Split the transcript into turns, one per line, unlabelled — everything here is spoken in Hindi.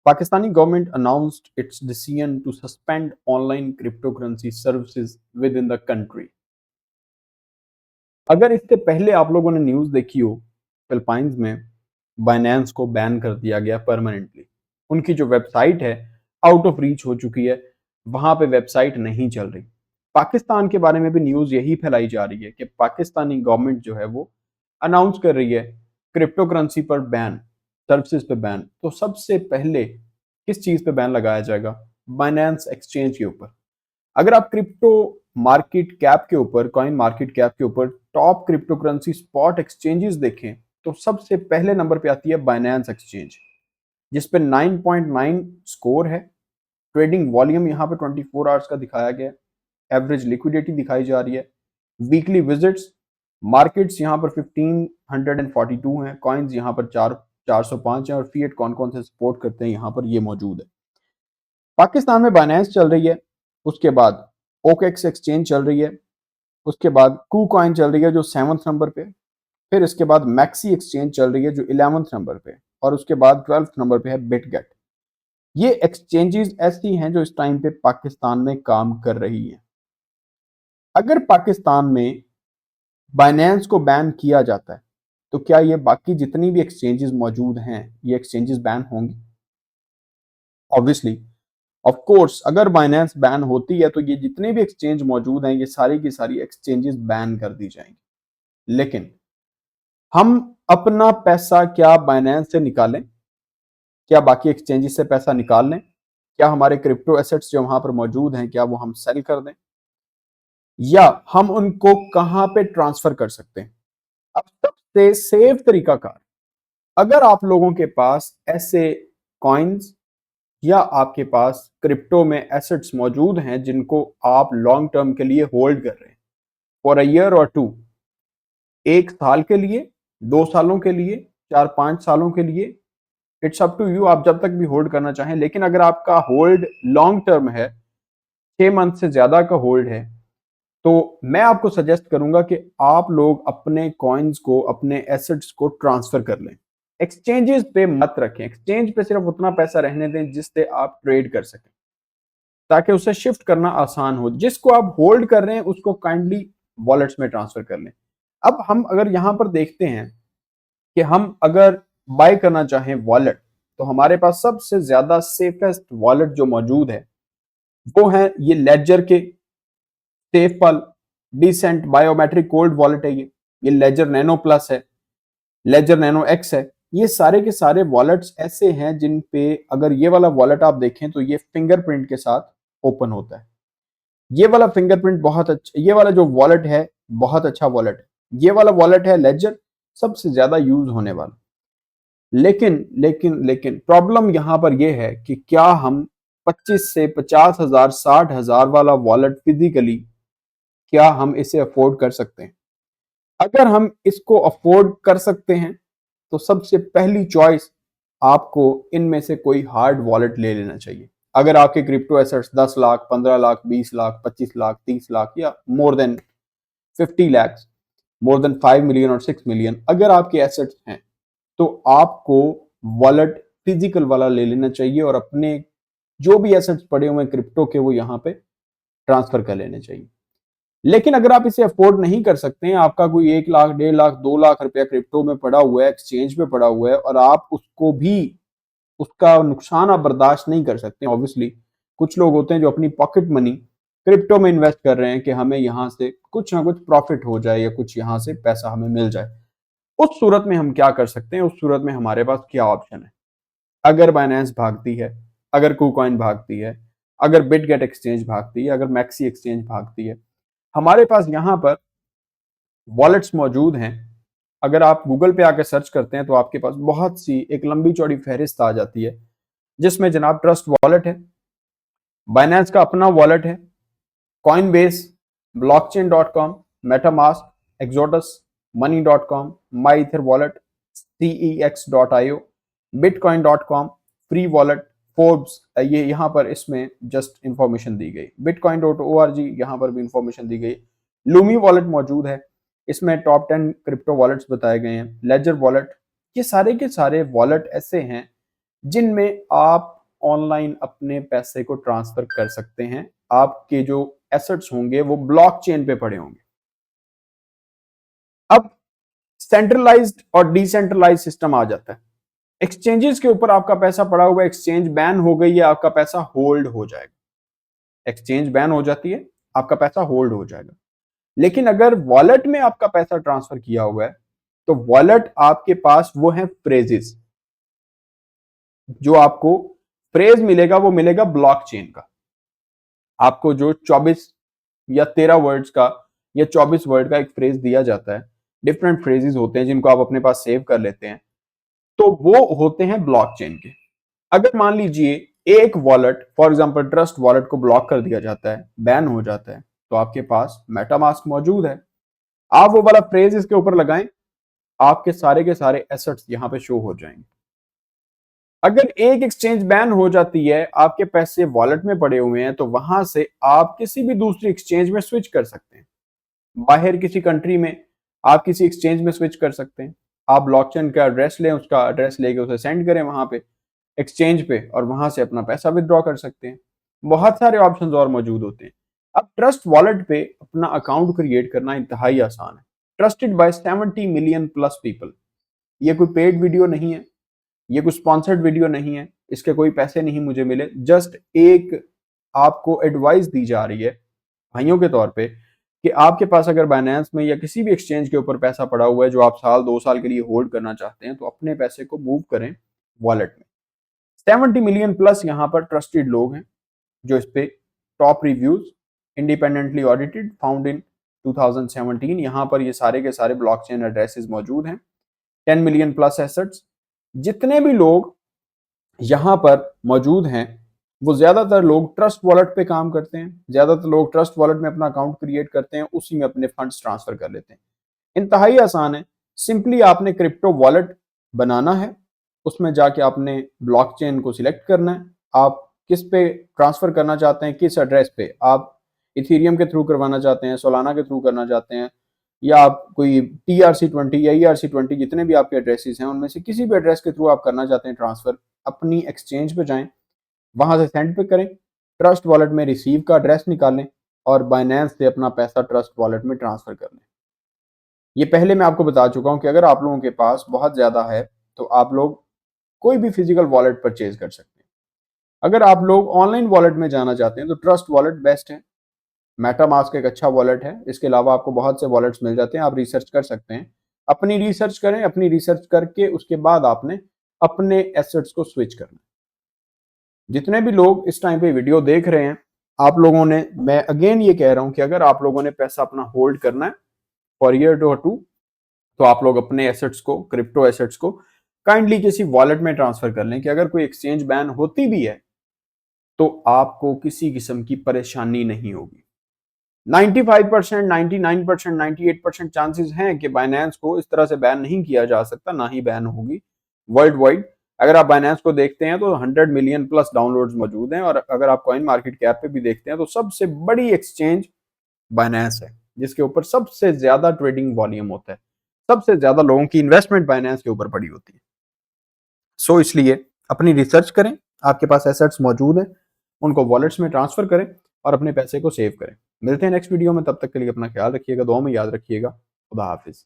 Pakistani government announced its decision to suspend online cryptocurrency services within the country. अगर इससे पहले आप लोगों ने न्यूज़ देखी हो, फिलीपाइंस में बाइनेंस को बैन कर दिया गया परमानेंटली। उनकी जो वेबसाइट है आउट ऑफ रीच हो चुकी है, वहां पे वेबसाइट नहीं चल रही। पाकिस्तान के बारे में भी न्यूज़ यही फैलाई जा रही है कि पाकिस्तानी गवर्नमेंट जो है वो अनाउंस कर रही है क्रिप्टो करेंसी पर बैन, सर्विसेज पे बैन। तो सबसे पहले किस चीज़ पे बैन लगाया जाएगा? बाइनेंस एक्सचेंज के ऊपर। अगर आप क्रिप्टो मार्केट कैप के ऊपर, कॉइन मार्केट कैप के ऊपर top crypto currency spot exchanges देखें तो सबसे पहले नंबर पे आती है बाइनेंस एक्सचेंज, जिस पे 9.9 स्कोर है। ट्रेडिंग वॉल्यूम यहाँ पे 24 आवर्स का दिखाया गया है। एवरेज लिक्विडिटी दिखाई जा रही है। वीकली विजिट्स, मार्केट्स यहाँ पर 1542 हैं। कॉइन्स यहाँ पर 405 हैं और फिएट कौन कौन से सपोर्ट करते हैं यहाँ पर ये मौजूद है। पाकिस्तान में बाइनेंस चल रही है, उसके बाद ओकेक्स एक्सचेंज चल रही है, उसके बाद कू कॉइन चल रही है जो 7th नंबर पे, फिर इसके बाद मैक्सी एक्सचेंज चल रही है जो 11th नंबर पे, और उसके बाद 12th नंबर पे है बिटगेट। ये एक्सचेंजेस ऐसी हैं जो इस टाइम पे पाकिस्तान में काम कर रही हैं। अगर पाकिस्तान में बाइनेंस को बैन किया जाता है तो क्या ये बाकी जितनी भी एक्सचेंजेस मौजूद हैं ये एक्सचेंजेस बैन होंगी? ऑब्वियसली, ऑफ कोर्स, अगर बाइनेंस बैन होती है तो ये जितने भी एक्सचेंज मौजूद हैं ये सारी की सारी एक्सचेंजेस बैन कर दी जाएंगी। लेकिन हम अपना पैसा क्या बाइनेंस से निकालें? क्या बाकी एक्सचेंजेस से पैसा निकाल लें? क्या हमारे क्रिप्टो एसेट्स जो वहां पर मौजूद हैं क्या वो हम सेल कर दें, या हम उनको कहां पे ट्रांसफर कर सकते हैं? अब सबसे सेफ तरीकाकार, अगर आप लोगों के पास ऐसे कॉइन्स या आपके पास क्रिप्टो में एसेट्स मौजूद हैं जिनको आप लॉन्ग टर्म के लिए होल्ड कर रहे हैं, फॉर अ ईयर और 2, 1 साल के लिए, 2 सालों के लिए, 4-5 सालों के लिए, इट्स अप टू यू, आप जब तक भी होल्ड करना चाहें। लेकिन अगर आपका होल्ड लॉन्ग टर्म है, 6 मंथ से ज्यादा का होल्ड है, तो मैं आपको सजेस्ट करूंगा कि आप लोग अपने कॉइन्स को, अपने एसेट्स को ट्रांसफर कर लें। एक्सचेंजेस पे मत रखें। एक्सचेंज पे सिर्फ उतना पैसा रहने दें जिससे आप ट्रेड कर सकें, ताकि उसे शिफ्ट करना आसान हो। जिसको आप होल्ड कर रहे हैं उसको काइंडली वॉलेट्स में ट्रांसफर कर लें। अब हम अगर यहां पर देखते हैं कि हम अगर बाय करना चाहें वॉलेट, तो हमारे पास सबसे ज्यादा सेफेस्ट वॉलेट जो मौजूद है वो है ये लेजर के सेफपल डिसेंट बायोमेट्रिक कोल्ड वॉलेट है। ये लेजर नैनो प्लस है, लेजर नैनो एक्स है। ये सारे के सारे वॉलेट्स ऐसे हैं जिन पे अगर ये वाला वॉलेट आप देखें तो ये फिंगरप्रिंट के साथ ओपन होता है। ये वाला फिंगरप्रिंट बहुत अच्छा, ये वाला जो वॉलेट है बहुत अच्छा वॉलेट है। ये वाला वॉलेट है लेजर, सबसे ज्यादा यूज होने वाला। लेकिन लेकिन लेकिन प्रॉब्लम यहां पर यह है कि क्या हम 25 से 50,000 60,000 वाला वॉलेट फिजिकली क्या हम इसे अफोर्ड कर सकते हैं? अगर हम इसको अफोर्ड कर सकते हैं तो सबसे पहली चॉइस आपको इनमें से कोई हार्ड वॉलेट ले लेना चाहिए। अगर आपके क्रिप्टो एसेट्स 10 लाख, 15 लाख, 20 लाख, 25 लाख, 30 लाख या more than 50 lakh, more than 5 million और 6 मिलियन अगर आपके एसेट्स हैं, तो आपको वॉलेट फिजिकल वाला ले लेना चाहिए और अपने जो भी एसेट्स पड़े हुए हैं क्रिप्टो के वो यहाँ पे ट्रांसफर कर लेने चाहिए। लेकिन अगर आप इसे अफोर्ड नहीं कर सकते हैं, आपका कोई 1 लाख, 1.5 लाख, 2 लाख रुपया क्रिप्टो में पड़ा हुआ है, एक्सचेंज पे पड़ा हुआ है, और आप उसको भी, उसका नुकसान आप बर्दाश्त नहीं कर सकते। ऑब्वियसली कुछ लोग होते हैं जो अपनी पॉकेट मनी क्रिप्टो में इन्वेस्ट कर रहे हैं कि हमें यहाँ से कुछ ना कुछ प्रॉफिट हो जाए या कुछ यहाँ से पैसा हमें मिल जाए। उस सूरत में हम क्या कर सकते हैं? उस सूरत में हमारे पास क्या ऑप्शन है? अगर बाइनेंस भागती है, अगर कुकॉइन भागती है, अगर बिटगेट एक्सचेंज भागती है, अगर मैक्सी एक्सचेंज भागती है, हमारे पास यहाँ पर वॉलेट्स मौजूद हैं। अगर आप गूगल पे आके सर्च करते हैं तो आपके पास बहुत सी एक लंबी चौड़ी फहरिस्त आ जाती है, जिसमें जनाब ट्रस्ट वॉलेट है, बाइनेंस का अपना वॉलेट है, Coinbase, blockchain.com, MetaMask, Exodus, money.com, MyEtherWallet, cex.io, bitcoin.com, free wallet, Forbes, ये यहाँ पर इसमें जस्ट इंफॉर्मेशन दी गई, bitcoin.org यहाँ पर भी इंफॉर्मेशन दी गई। लूमी वॉलेट मौजूद है, इसमें टॉप 10 क्रिप्टो वॉलेट्स बताए गए हैं। लेजर वॉलेट, ये सारे के सारे वॉलेट ऐसे हैं जिनमें आप ऑनलाइन अपने पैसे को ट्रांसफर कर सकते हैं। आपके जो एसेट्स होंगे वो ब्लॉकचेन पे पड़े होंगे। अब सेंट्रलाइज्ड और डिसेंट्रलाइज्ड सिस्टम आ जाता है। एक्सचेंजेस के ऊपर आपका पैसा पड़ा हुआ है, एक्सचेंज बैन हो गई है, आपका पैसा होल्ड हो जाएगा। एक्सचेंज बैन हो जाती है, आपका पैसा होल्ड हो जाएगा। लेकिन अगर वॉलेट में आपका पैसा ट्रांसफर किया हुआ है तो वॉलेट आपके पास वो है फ्रेजेस। जो आपको फ्रेज मिलेगा वो मिलेगा ब्लॉकचेन का। आपको जो 24 या 13 वर्ड्स का या 24 वर्ड का एक फ्रेज दिया जाता है, डिफरेंट फ्रेजेस होते हैं जिनको आप अपने पास सेव कर लेते हैं, तो वो होते हैं ब्लॉकचेन के। अगर मान लीजिए एक wallet, for example trust wallet को ब्लॉक कर दिया जाता है, बैन हो जाता है, तो आपके पास मेटामास्क मौजूद है। आप वो वाला फ्रेज इसके ऊपर लगाएं, आपके सारे के सारे एसेट्स यहां पे शो हो जाएंगे। अगर एक एक्सचेंज बैन हो जाती है, आपके पैसे वॉलेट में पड़े हुए हैं, तो वहां से आप किसी भी दूसरी एक्सचेंज में स्विच कर सकते हैं। बाहर किसी कंट्री में आप किसी एक्सचेंज में स्विच कर सकते हैं। आप ब्लॉकचेन का एड्रेस लें, उसका एड्रेस लेके उसे सेंड करें वहां पे एक्सचेंज पे, और वहां से अपना पैसा विदड्रॉ कर सकते हैं। बहुत सारे ऑप्शंस और मौजूद होते हैं। अब ट्रस्ट वॉलेट पे अपना अकाउंट क्रिएट करना इंतहाई आसान है। Trusted bye 70 million plus people. ये कोई पेड वीडियो नहीं है, ये कोई स्पॉन्सर्ड वीडियो नहीं है, इसके कोई पैसे नहीं मुझे मिले। जस्ट एक आपको एडवाइस दी जा रही है भाइयों के तौर पे कि आपके पास अगर बाइनेंस में या किसी भी एक्सचेंज के ऊपर पैसा पड़ा हुआ है जो आप साल 2 साल के लिए होल्ड करना चाहते हैं, तो अपने पैसे को मूव करें वॉलेट में। 70 मिलियन प्लस यहाँ पर ट्रस्टेड लोग हैं जो इस पे top reviews, independently audited, found in 2017। यहाँ पर ये सारे के सारे ब्लॉकचेन एड्रेसेस मौजूद हैं। 10 मिलियन प्लस एसेट्स। जितने भी लोग यहाँ पर मौजूद हैं वो ज्यादातर लोग ट्रस्ट वॉलेट पे काम करते हैं। ज्यादातर लोग ट्रस्ट वॉलेट में अपना अकाउंट क्रिएट करते हैं, उसी में अपने फंड्स ट्रांसफर कर लेते हैं। इंतहाई आसान है। सिंपली आपने क्रिप्टो वॉलेट बनाना है, उसमें जाके आपने ब्लॉकचेन को सिलेक्ट करना है। आप किस पे ट्रांसफर करना चाहते हैं, किस एड्रेस पे, आप इथेरियम के थ्रू करवाना चाहते हैं, सोलाना के थ्रू करना चाहते हैं, या आप कोई TRC20 या ERC20, जितने भी आपके एड्रेसेस हैं उनमें से किसी भी एड्रेस के थ्रू आप करना चाहते हैं ट्रांसफर, अपनी एक्सचेंज पे जाएं, वहां से सेंड पे करें, ट्रस्ट वॉलेट में रिसीव का एड्रेस निकालें और बाइनेंस से अपना पैसा ट्रस्ट वॉलेट में ट्रांसफर कर लें। ये पहले मैं आपको बता चुका हूं कि अगर आप लोगों के पास बहुत ज्यादा है तो आप लोग कोई भी फिजिकल वॉलेट परचेज कर सकते हैं। अगर आप लोग ऑनलाइन वॉलेट में जाना चाहते हैं तो ट्रस्ट वॉलेट बेस्ट है। मेटामास्क एक अच्छा वॉलेट है। इसके अलावा आपको बहुत से वॉलेट्स मिल जाते हैं, आप रिसर्च कर सकते हैं। अपनी रिसर्च करें, अपनी रिसर्च करके उसके बाद आपने अपने एसेट्स को स्विच करना। जितने भी लोग इस टाइम पे वीडियो देख रहे हैं, आप लोगों ने, मैं अगेन ये कह रहा हूं कि अगर आप लोगों ने पैसा अपना होल्ड करना है फॉर ईयर और 2, तो आप लोग अपने एसेट्स को, क्रिप्टो एसेट्स को काइंडली किसी वॉलेट में ट्रांसफर कर लें कि अगर कोई एक्सचेंज बैन होती भी है तो आपको किसी किस्म की परेशानी नहीं होगी। 95%, 99%, 98% चांसेस हैं कि बाइनेंस को इस तरह से बैन नहीं किया जा सकता, ना ही बैन होगी वर्ल्ड वाइड। अगर आप बाइनेंस को देखते हैं तो 100 मिलियन प्लस डाउनलोड्स मौजूद हैं, और अगर आप कॉइन मार्केट कैप पे भी देखते हैं तो सबसे बड़ी एक्सचेंज बाइनेंस है, जिसके ऊपर सबसे ज्यादा ट्रेडिंग वॉल्यूम होता है। सबसे ज्यादा लोगों की इन्वेस्टमेंट बाइनेंस के ऊपर पड़ी होती है। सो इसलिए अपनी रिसर्च करें, आपके पास एसेट्स मौजूद हैं, उनको वॉलेट्स में ट्रांसफर करें और अपने पैसे को सेव करें। मिलते हैं नेक्स्ट वीडियो में, तब तक के लिए अपना ख्याल रखिएगा, दुआ में याद रखिएगा। खुदा हाफिज।